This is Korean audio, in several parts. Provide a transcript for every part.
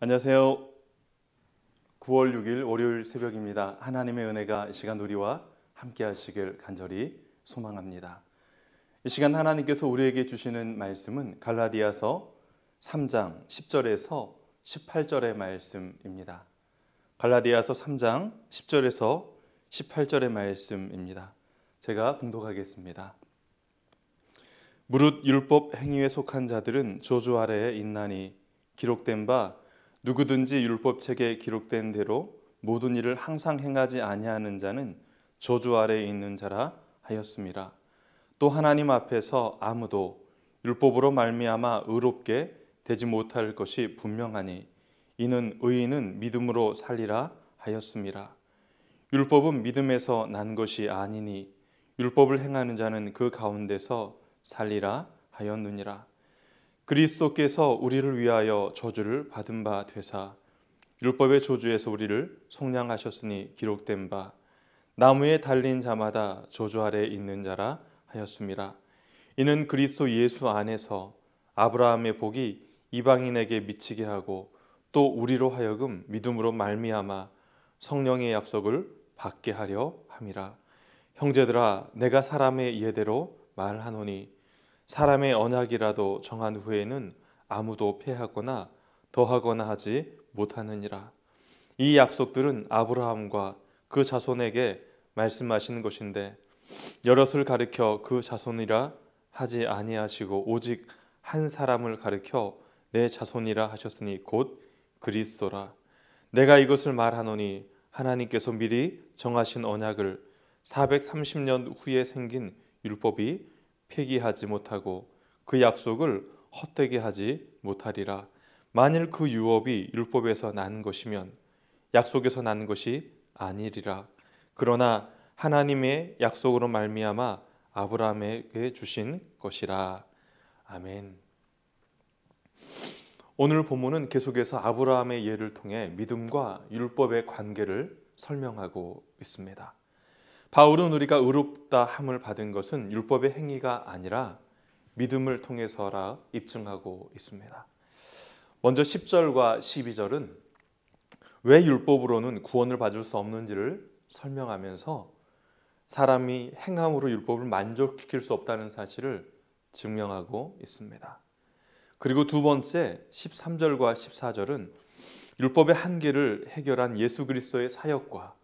안녕하세요. 9월 6일 월요일 새벽입니다. 하나님의 은혜가 이 시간 우리와 함께 하시길 간절히 소망합니다. 이 시간 하나님께서 우리에게 주시는 말씀은 갈라디아서 3장 10절에서 18절의 말씀입니다. 갈라디아서 3장 10절에서 18절의 말씀입니다. 제가 봉독하겠습니다. 무릇 율법 행위에 속한 자들은 저주 아래에 있나니 기록된 바 누구든지 율법책에 기록된 대로 모든 일을 항상 행하지 아니하는 자는 저주 아래에 있는 자라 하였습니다. 또 하나님 앞에서 아무도 율법으로 말미암아 의롭게 되지 못할 것이 분명하니 이는 의인은 믿음으로 살리라 하였습니다. 율법은 믿음에서 난 것이 아니니 율법을 행하는 자는 그 가운데서 살리라 하였느니라. 그리스도께서 우리를 위하여 저주를 받은 바 되사 율법의 저주에서 우리를 속량하셨으니 기록된 바 나무에 달린 자마다 저주 아래에 있는 자라 하였습니다. 이는 그리스도 예수 안에서 아브라함의 복이 이방인에게 미치게 하고 또 우리로 하여금 믿음으로 말미암아 성령의 약속을 받게 하려 함이라. 형제들아, 내가 사람의 예대로 말하노니 사람의 언약이라도 정한 후에는 아무도 폐하거나 더하거나 하지 못하느니라. 이 약속들은 아브라함과 그 자손에게 말씀하신 것인데 여럿을 가리켜 그 자손이라 하지 아니하시고 오직 한 사람을 가리켜 내 자손이라 하셨으니 곧 그리스도라. 내가 이것을 말하노니 하나님께서 미리 정하신 언약을 430년 후에 생긴 율법이 폐기하지 못하고 그 약속을 헛되게 하지 못하리라. 만일 그 유업이 율법에서 난 것이면 약속에서 난 것이 아니리라. 그러나 하나님의 약속으로 말미암아 아브라함에게 주신 것이라. 아멘. 오늘 본문은 계속해서 아브라함의 예를 통해 믿음과 율법의 관계를 설명하고 있습니다. 바울은 우리가 의롭다 함을 받은 것은 율법의 행위가 아니라 믿음을 통해서라 입증하고 있습니다. 먼저 10절과 12절은 왜 율법으로는 구원을 받을 수 없는지를 설명하면서 사람이 행함으로 율법을 만족시킬 수 없다는 사실을 증명하고 있습니다. 그리고 두 번째 13절과 14절은 율법의 한계를 해결한 예수 그리스도의 사역과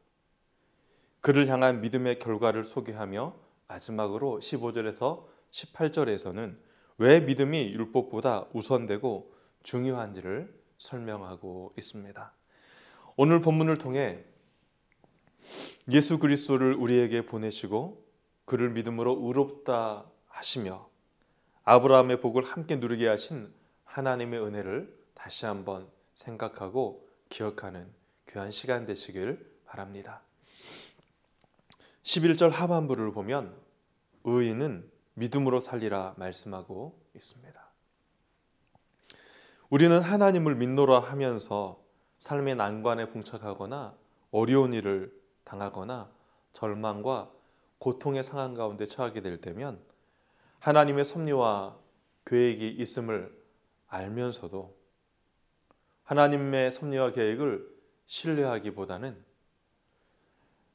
그를 향한 믿음의 결과를 소개하며 마지막으로 15절에서 18절에서는 왜 믿음이 율법보다 우선되고 중요한지를 설명하고 있습니다. 오늘 본문을 통해 예수 그리스도를 우리에게 보내시고 그를 믿음으로 의롭다 하시며 아브라함의 복을 함께 누리게 하신 하나님의 은혜를 다시 한번 생각하고 기억하는 귀한 시간 되시길 바랍니다. 11절 하반부를 보면 의인은 믿음으로 살리라 말씀하고 있습니다. 우리는 하나님을 믿노라 하면서 삶의 난관에 봉착하거나 어려운 일을 당하거나 절망과 고통의 상황 가운데 처하게 될 때면 하나님의 섭리와 계획이 있음을 알면서도 하나님의 섭리와 계획을 신뢰하기보다는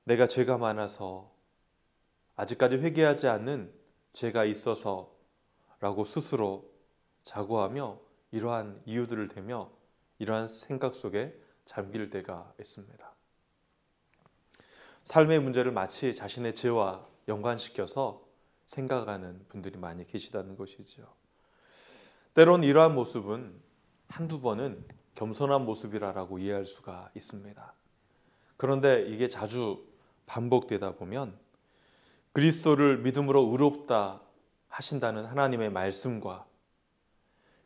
내가 죄가 많아서 아직까지 회개하지 않는 죄가 있어서 라고 스스로 자고하며 이러한 이유들을 대며 이러한 생각 속에 잠길 때가 있습니다. 삶의 문제를 마치 자신의 죄와 연관시켜서 생각하는 분들이 많이 계시다는 것이죠. 때론 이러한 모습은 한두 번은 겸손한 모습이라고 이해할 수가 있습니다. 그런데 이게 자주 반복되다 보면 그리스도를 믿음으로 의롭다 하신다는 하나님의 말씀과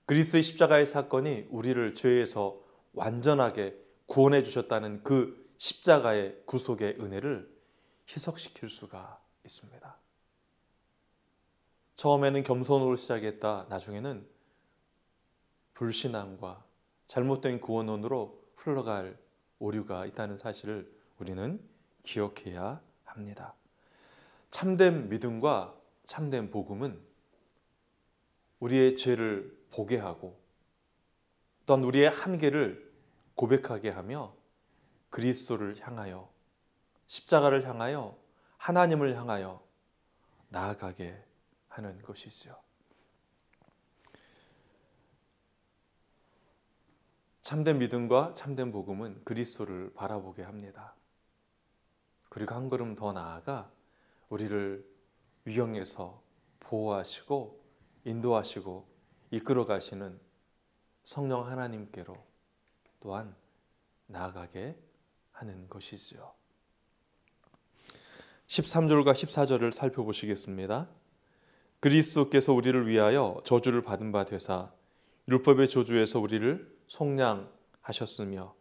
그리스도의 십자가의 사건이 우리를 죄에서 완전하게 구원해 주셨다는 그 십자가의 구속의 은혜를 희석시킬 수가 있습니다. 처음에는 겸손으로 시작했다 나중에는 불신앙과 잘못된 구원론으로 흘러갈 오류가 있다는 사실을 우리는 기억해야 합니다. 참된 믿음과 참된 복음은 우리의 죄를 보게 하고 또한 우리의 한계를 고백하게 하며 그리스도를 향하여, 십자가를 향하여, 하나님을 향하여 나아가게 하는 것이죠. 참된 믿음과 참된 복음은 그리스도를 바라보게 합니다. 그리고 한 걸음 더 나아가 우리를 위경에서 보호하시고 인도하시고 이끌어 가시는 성령 하나님께로 또한 나아가게 하는 것이지요. 13절과 14절을 살펴보시겠습니다. 그리스도께서 우리를 위하여 저주를 받은 바 되사 율법의 저주에서 우리를 속량하셨으며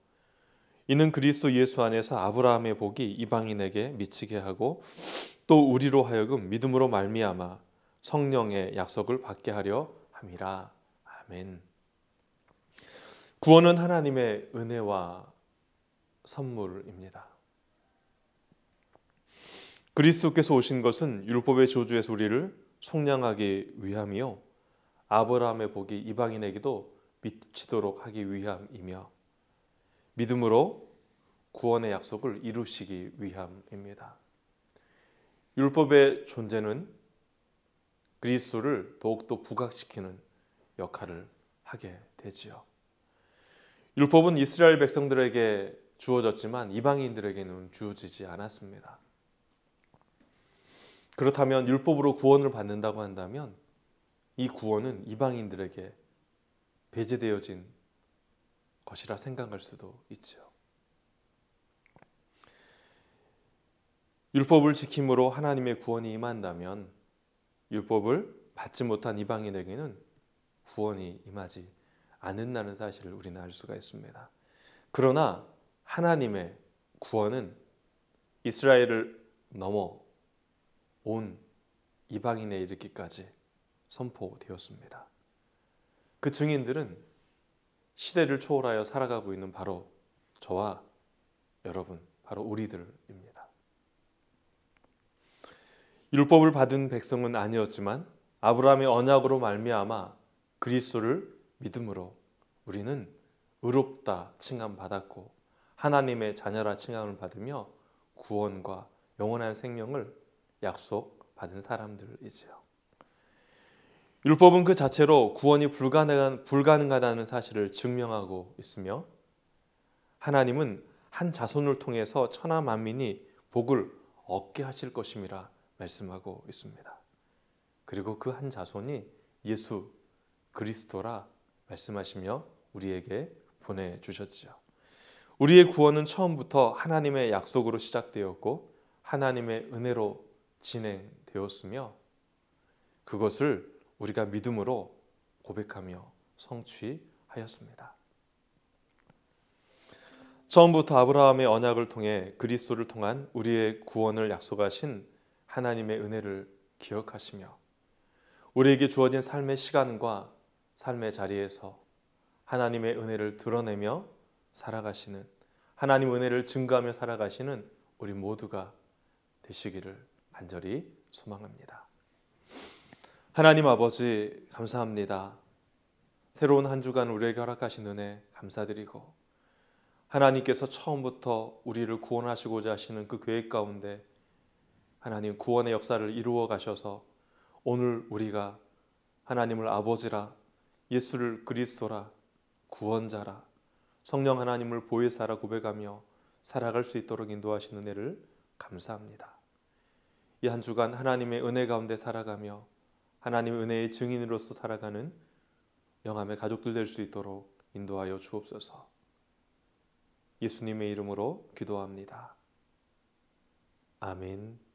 이는 그리스도 예수 안에서 아브라함의 복이 이방인에게 미치게 하고 또 우리로 하여금 믿음으로 말미암아 성령의 약속을 받게 하려 함이라. 아멘. 구원은 하나님의 은혜와 선물입니다. 그리스도께서 오신 것은 율법의 저주에서 우리를 속량하기 위함이요 아브라함의 복이 이방인에게도 미치도록 하기 위함이며 믿음으로 구원의 약속을 이루시기 위함입니다. 율법의 존재는 그리스도를 더욱더 부각시키는 역할을 하게 되지요. 율법은 이스라엘 백성들에게 주어졌지만 이방인들에게는 주어지지 않았습니다. 그렇다면 율법으로 구원을 받는다고 한다면 이 구원은 이방인들에게 배제되어진 것이라 생각할 수도 있죠. 율법을 지킴으로 하나님의 구원이 임한다면 율법을 받지 못한 이방인에게는 구원이 임하지 않는다는 사실을 우리는 알 수가 있습니다. 그러나 하나님의 구원은 이스라엘을 넘어 온 이방인에 이르기까지 선포되었습니다. 그 증인들은 시대를 초월하여 살아가고 있는 바로 저와 여러분, 바로 우리들입니다. 율법을 받은 백성은 아니었지만 아브라함의 언약으로 말미암아 그리스도를 믿음으로 우리는 의롭다 칭함받았고 하나님의 자녀라 칭함을 받으며 구원과 영원한 생명을 약속받은 사람들이지요. 율법은 그 자체로 구원이 불가능하다는 사실을 증명하고 있으며 하나님은 한 자손을 통해서 천하 만민이 복을 얻게 하실 것임이라 말씀하고 있습니다. 그리고 그 한 자손이 예수 그리스도라 말씀하시며 우리에게 보내주셨지요. 우리의 구원은 처음부터 하나님의 약속으로 시작되었고 하나님의 은혜로 진행되었으며 그것을 우리가 믿음으로 고백하며 성취하였습니다. 처음부터 아브라함의 언약을 통해 그리스도를 통한 우리의 구원을 약속하신 하나님의 은혜를 기억하시며 우리에게 주어진 삶의 시간과 삶의 자리에서 하나님의 은혜를 드러내며 살아가시는 하나님 은혜를 증거하며 살아가시는 우리 모두가 되시기를 간절히 소망합니다. 하나님 아버지 감사합니다. 새로운 한 주간 우리에게 허락하신 은혜 감사드리고 하나님께서 처음부터 우리를 구원하시고자 하시는 그 계획 가운데 하나님 구원의 역사를 이루어 가셔서 오늘 우리가 하나님을 아버지라 예수를 그리스도라 구원자라 성령 하나님을 보혜사라 고백하며 살아갈 수 있도록 인도하시는 은혜를 감사합니다. 이 한 주간 하나님의 은혜 가운데 살아가며 하나님의 은혜의 증인으로서 살아가는 영함의 가족들 될 수 있도록 인도하여 주옵소서. 예수님의 이름으로 기도합니다. 아멘.